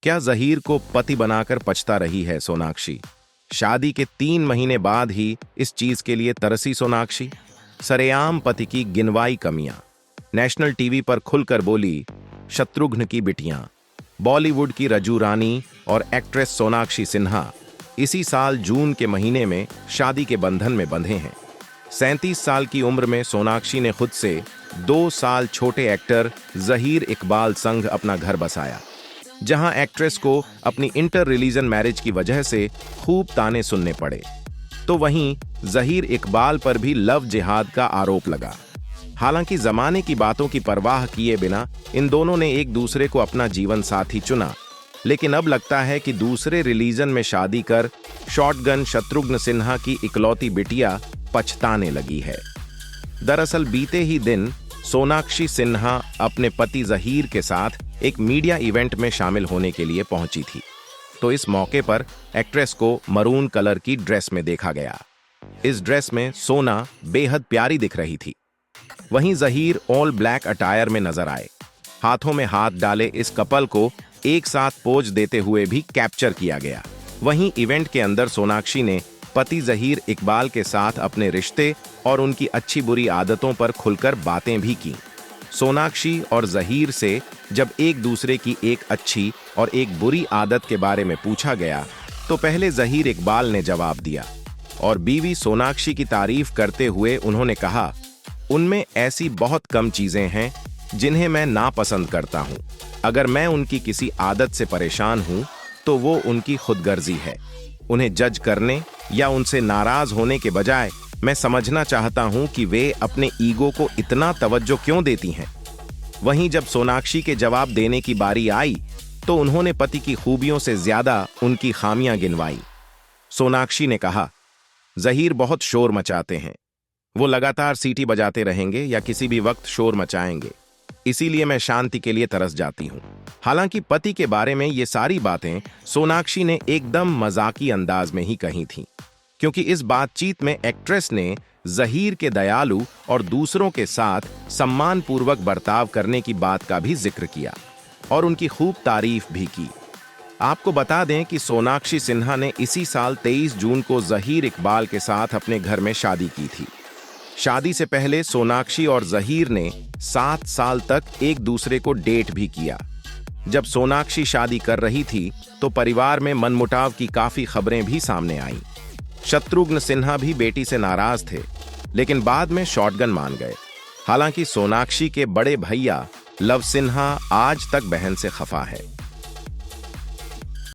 क्या जहीर को पति बनाकर पछता रही है सोनाक्षी? शादी के 3 महीने बाद ही इस चीज के लिए तरसी सोनाक्षी। सरेआम पति की गिनवाई कमियां। नेशनल टीवी पर खुलकर बोली शत्रुघ्न की बिटियां। बॉलीवुड की रजू रानी और एक्ट्रेस सोनाक्षी सिन्हा इसी साल जून के महीने में शादी के बंधन में बंधे हैं। 37 साल की उम्र में सोनाक्षी ने खुद से 2 साल छोटे एक्टर जहीर इकबाल संग अपना घर बसाया, जहां एक्ट्रेस को अपनी इंटर रिलीजन मैरिज की वजह से खूब ताने सुनने पड़े। तो वहीं जहीर इकबाल पर भी लव जिहाद का आरोप लगा। हालांकि जमाने की बातों की परवाह किए बिना इन दोनों ने एक दूसरे को अपना जीवन साथी चुना, लेकिन अब लगता है कि दूसरे रिलीजन में शादी कर शॉटगन शत्रुघ्न सिन्हा की इकलौती बिटिया पछताने लगी है। दरअसल बीते ही दिन सोनाक्षी सिन्हा अपने पति जहीर के साथ एक मीडिया इवेंट में शामिल होने के लिए पहुंची थी, तो इस मौके पर एक्ट्रेस को मरून कलर की ड्रेस में देखा गया। इस ड्रेस में सोना बेहद प्यारी दिख रही थी। वहीं जहीर ऑल ब्लैक अटायर में नजर आए। हाथों में हाथ डाले इस कपल को एक साथ पोज देते हुए भी कैप्चर किया गया। वहीं इवेंट के अंदर सोनाक्षी ने पति जहीर इकबाल के साथ अपने रिश्ते और उनकी अच्छी बुरी आदतों पर खुलकर बातें भी की। सोनाक्षी और जहीर से जब एक दूसरे की एक अच्छी और एक बुरी आदत के बारे में पूछा गया, तो पहले जहीर इकबाल ने जवाब दिया और बीवी सोनाक्षी की तारीफ करते हुए उन्होंने कहा, उनमें ऐसी बहुत कम चीजें हैं जिन्हें मैं नापसंद करता हूं। अगर मैं उनकी किसी आदत से परेशान हूं तो वो उनकी खुदगर्जी है। उन्हें जज करने या उनसे नाराज होने के बजाय मैं समझना चाहता हूं कि वे अपने ईगो को इतना तवज्जो क्यों देती हैं। वहीं जब सोनाक्षी के जवाब देने की बारी आई तो उन्होंने पति की खूबियों से ज्यादा उनकी खामियां गिनवाई। सोनाक्षी ने कहा, जहीर बहुत शोर मचाते हैं। वो लगातार सीटी बजाते रहेंगे या किसी भी वक्त शोर मचाएंगे, इसीलिए मैं शांति के लिए तरस जाती हूं। हालांकि पति के बारे में ये सारी बातें सोनाक्षी ने एकदम मजाकी अंदाज में ही कही थीं, क्योंकि इस बातचीत में एक्ट्रेस ने जहीर के दयालु और दूसरों के साथ सम्मानपूर्वक बर्ताव करने की बात का भी जिक्र किया और उनकी खूब तारीफ भी की। आपको बता दें कि सोनाक्षी सिन्हा ने इसी साल 23 जून को जहीर इकबाल के साथ अपने घर में शादी की थी। शादी से पहले सोनाक्षी और जहीर ने 7 साल तक एक दूसरे को डेट भी किया। जब सोनाक्षी शादी कर रही थी तो परिवार में मनमुटाव की काफी खबरें भी सामने आईं। शत्रुघ्न सिन्हा भी बेटी से नाराज थे, लेकिन बाद में शॉटगन मान गए। हालांकि सोनाक्षी के बड़े भैया लव सिन्हा आज तक बहन से खफा है।